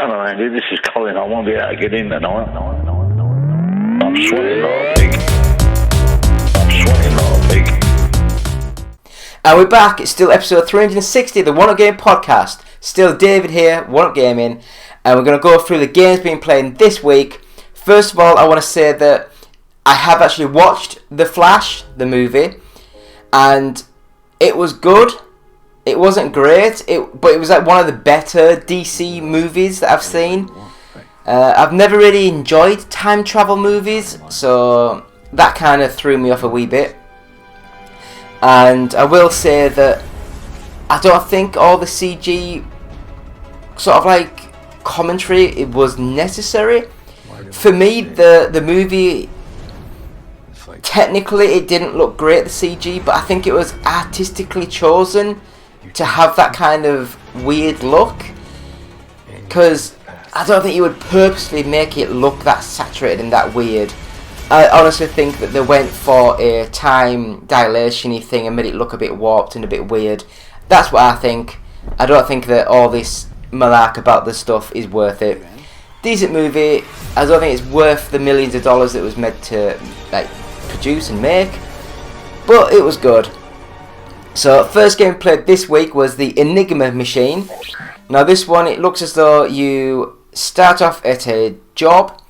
Hello, Andy. This is Colin. I won't be able to get in tonight. I'm sweating like a pig. And we're back. It's still episode 360 of the One Up Game podcast. Still David here, One Up Gaming, and we're going to go through the games being played this week. First of all, I want to say that I have actually watched The Flash, the movie, and it was good. It wasn't great, but it was like one of the better DC movies that I've seen. I've never really enjoyed time travel movies, so that kind of threw me off a wee bit. And I will say that I don't think all the CG sort of like commentary it was necessary. For me, the movie, technically it didn't look great, the CG, but I think it was artistically chosen to have that kind of weird look, because I don't think you would purposely make it look that saturated and that weird. I honestly think that they went for a time dilation-y thing and made it look a bit warped and a bit weird. That's what I think. I don't think that all this malark about the stuff is worth it. Decent movie. I don't think it's worth the millions of dollars it was meant to like produce and make, but it was good. So first game played this week was the Enigma Machine. Now this one, it looks as though you start off at a job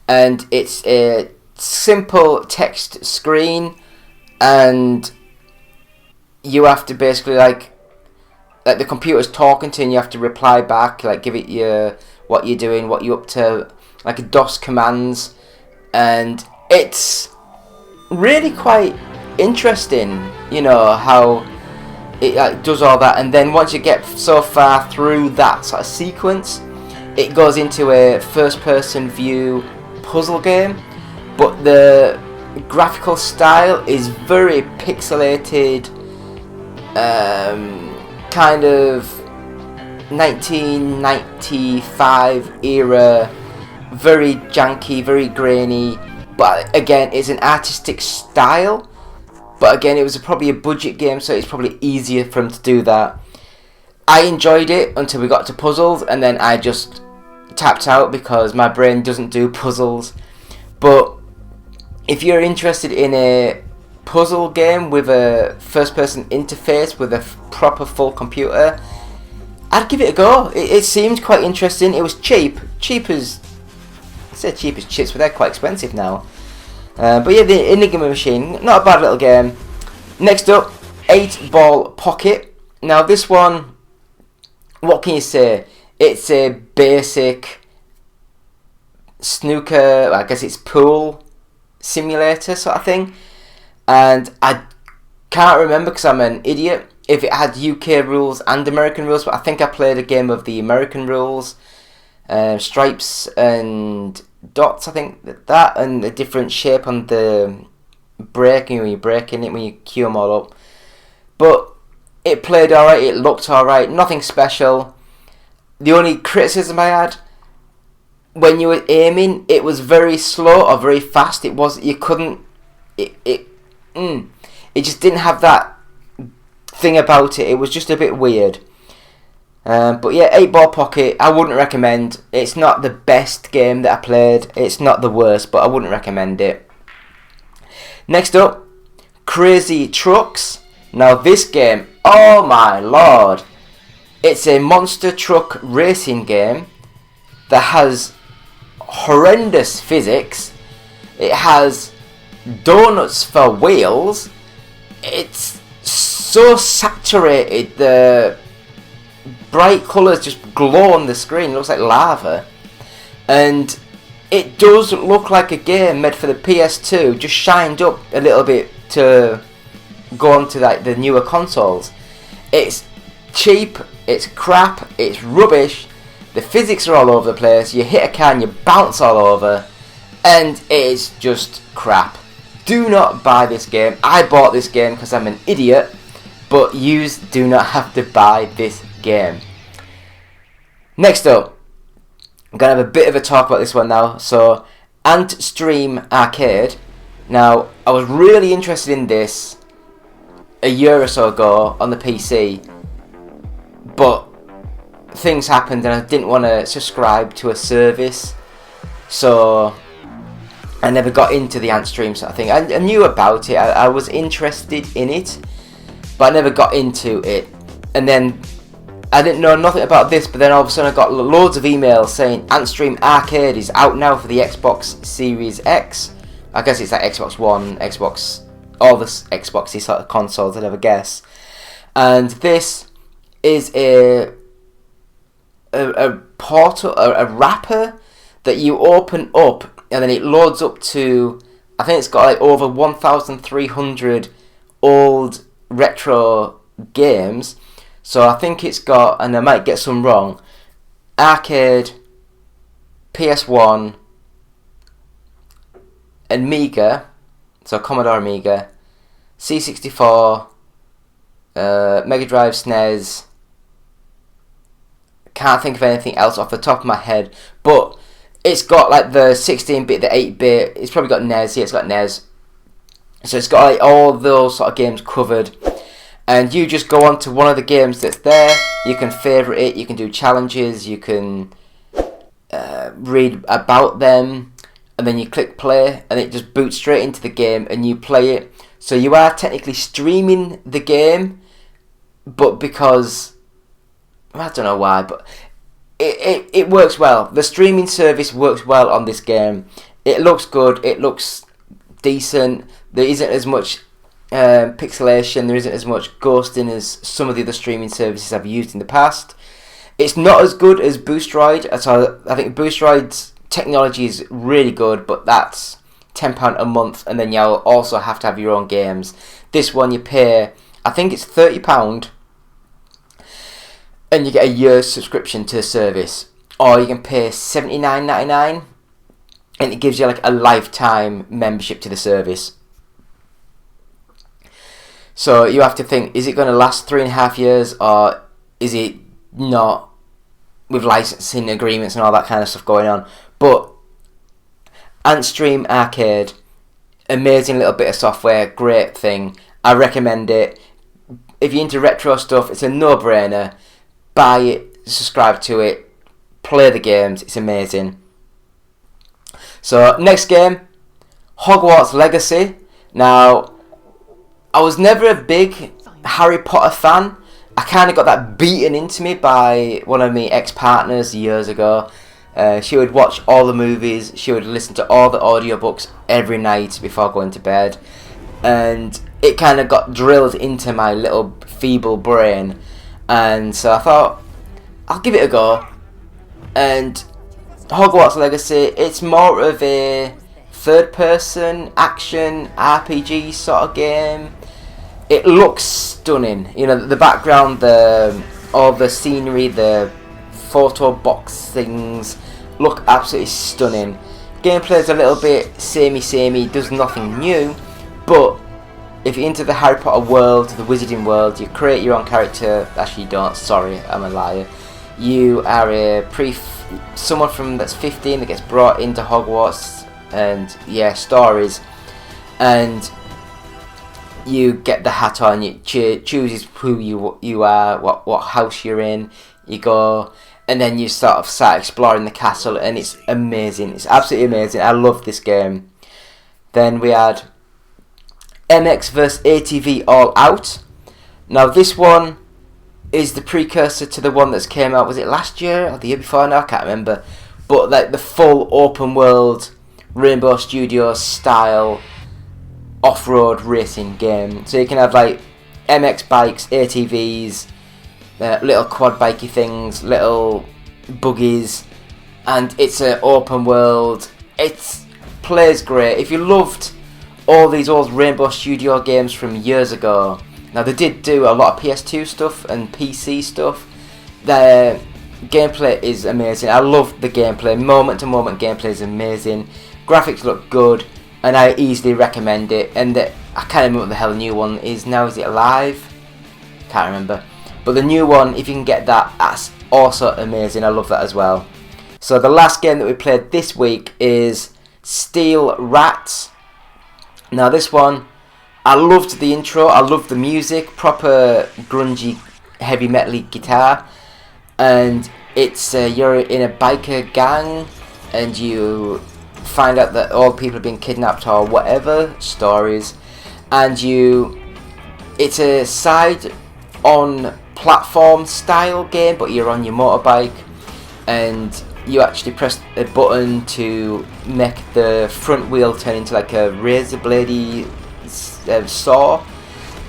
and it's a simple text screen, and you have to basically like the computer's talking to you and you have to reply back, like give it your what you're doing, what you're up to, like a DOS commands, and it's really quite interesting, you know, how it like does all that. And then once you get so far through that sort of sequence, it goes into a first person view puzzle game, but the graphical style is very pixelated, kind of 1995 era, very janky, very grainy, but again it's an artistic style. But again, it was probably a budget game, so it's probably easier for them to do that. I enjoyed it until we got to puzzles, and then I just tapped out because my brain doesn't do puzzles. But if you're interested in a puzzle game with a first-person interface with a proper full computer, I'd give it a go. It seemed quite interesting. It was cheap as chips, but they're quite expensive now. But yeah, the Enigma Machine, not a bad little game. Next up, 8 Ball Pocket. Now this one, what can you say? It's a basic snooker, I guess it's pool simulator sort of thing. And I can't remember because I'm an idiot if it had UK rules and American rules, but I think I played a game of the American rules, stripes and dots, I think that, and a different shape on the braking when you're braking it, when you queue them all up. But it played alright, it looked alright, nothing special. The only criticism I had, when you were aiming, it was very slow or very fast. It was, you couldn't, it just didn't have that thing about it. It was just a bit weird. But yeah, 8 Ball Pocket, I wouldn't recommend. It's not the best game that I played. It's not the worst, but I wouldn't recommend it. Next up, Crazy Trucks. Now this game, oh my lord. It's a monster truck racing game that has horrendous physics. It has donuts for wheels. It's so saturated, the bright colours just glow on the screen. It looks like lava, and it does look like a game made for the PS2, just shined up a little bit to go on to like the newer consoles. It's cheap, it's crap, it's rubbish. The physics are all over the place. You hit a car and you bounce all over, and it's just crap. Do not buy this game. I bought this game because I'm an idiot, but yous do not have to buy this game. Next up, I'm going to have a bit of a talk about this one now. So, Ant Stream Arcade. Now, I was really interested in this a year or so ago on the PC, but things happened and I didn't want to subscribe to a service, so I never got into the Antstream sort of thing. I knew about it, I was interested in it, but I never got into it. And then I didn't know nothing about this, but then all of a sudden I got loads of emails saying Antstream Arcade is out now for the Xbox Series X. I guess it's like Xbox One, Xbox, all the Xboxy sort of consoles, I'd ever guess. And this is a portal, a wrapper that you open up, and then it loads up to, I think it's got like over 1,300 old retro games. So I think it's got, and I might get some wrong, Arcade, PS1, Amiga, so Commodore Amiga, C64, Mega Drive, SNES. Can't think of anything else off the top of my head, but it's got like the 16-bit, the 8-bit. It's probably got NES. Yeah, it's got NES. So it's got like all those sort of games covered, and you just go on to one of the games that's there. You can favourite it. You can do challenges. You can read about them, and then you click play, and it just boots straight into the game, and you play it. So you are technically streaming the game, but because I don't know why, but it works well. The streaming service works well on this game. It looks good. It looks decent. There isn't as much pixelation. There isn't as much ghosting as some of the other streaming services I've used in the past. It's not as good as Boostroid. So I think Boostroid's technology is really good, but that's £10 a month, and then you'll also have to have your own games. This one you pay, I think it's £30, and you get a year's subscription to the service, or you can pay $79.99, and it gives you like a lifetime membership to the service. So you have to think, is it going to last 3.5 years, or is it not, with licensing agreements and all that kind of stuff going on? But Antstream Arcade, amazing little bit of software, great thing. I recommend it. If you're into retro stuff, it's a no-brainer. Buy it, subscribe to it, play the games, it's amazing. So, next game, Hogwarts Legacy. Now, I was never a big Harry Potter fan. I kind of got that beaten into me by one of my ex-partners years ago. She would watch all the movies, she would listen to all the audiobooks every night before going to bed. And it kind of got drilled into my little feeble brain. And so I thought, I'll give it a go. And Hogwarts Legacy, it's more of a third-person action RPG sort of game. It looks stunning. You know, the background, all the scenery, the photo box things look absolutely stunning. Gameplay is a little bit samey, does nothing new, but if you're into the Harry Potter world, the Wizarding world, you create your own character. Actually, you don't. Sorry, I'm a liar. You are someone from that's 15 that gets brought into Hogwarts, and yeah, stories, and you get the hat on. You chooses who you are, what house you're in. You go, and then you sort of start exploring the castle, and it's amazing. It's absolutely amazing. I love this game. Then we had MX vs ATV All Out. Now this one is the precursor to the one that's came out, was it last year or the year before? No, I can't remember. But like the full open world Rainbow Studios style off-road racing game. So you can have like MX bikes, ATVs, little quad bikey things, little buggies, and it's an open world. It plays great. If you loved all these old Rainbow Studio games from years ago, now they did do a lot of PS2 stuff and PC stuff. The gameplay is amazing. I love the gameplay. Moment to moment gameplay is amazing. Graphics look good, and I easily recommend it. And I can't remember what the hell the new one is now. Is it Alive? Can't remember. But the new one, if you can get that, that's also amazing. I love that as well. So the last game that we played this week is Steel Rats. Now this one, I loved the intro, I loved the music, proper grungy, heavy metal guitar. and it's you're in a biker gang, and you find out that all people have been kidnapped or whatever stories, and it's a side on platform style game, but you're on your motorbike, and you actually press a button to make the front wheel turn into like a razor bladey saw,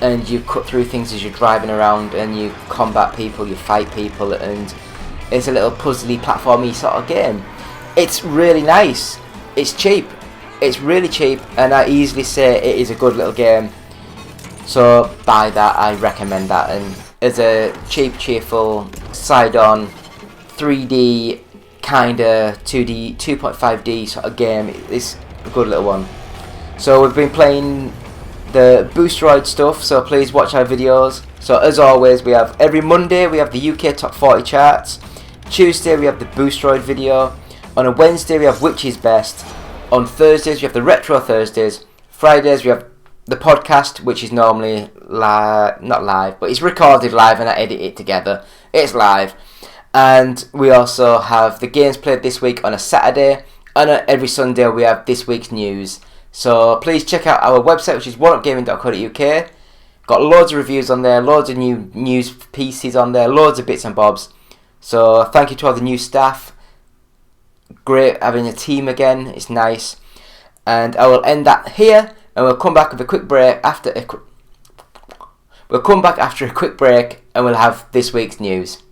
and you cut through things as you're driving around, and you combat people, you fight people, and it's a little puzzly platformy sort of game. It's really nice. It's cheap. It's really cheap, and I easily say it is a good little game. So buy that. I recommend that. And as a cheap, cheerful side-on 3D kinda 2D 2.5D sort of game, it's a good little one. So we've been playing the Boosteroid stuff, so please watch our videos. So as always, we have every Monday we have the UK Top 40 charts. Tuesday we have the Boosteroid video. On a Wednesday we have Which is Best. On Thursdays we have the Retro Thursdays. Fridays we have the podcast, which is normally not live, but it's recorded live and I edit it together. It's live. And we also have the games played this week on a Saturday, and every Sunday we have this week's news. So please check out our website, which is oneupgaming.co.uk. Got loads of reviews on there, loads of new news pieces on there, loads of bits and bobs. So thank you to all the new staff. Great having a team again, it's nice. And I will end that here, and we'll come back with a quick break after a quick break, and we'll have this week's news.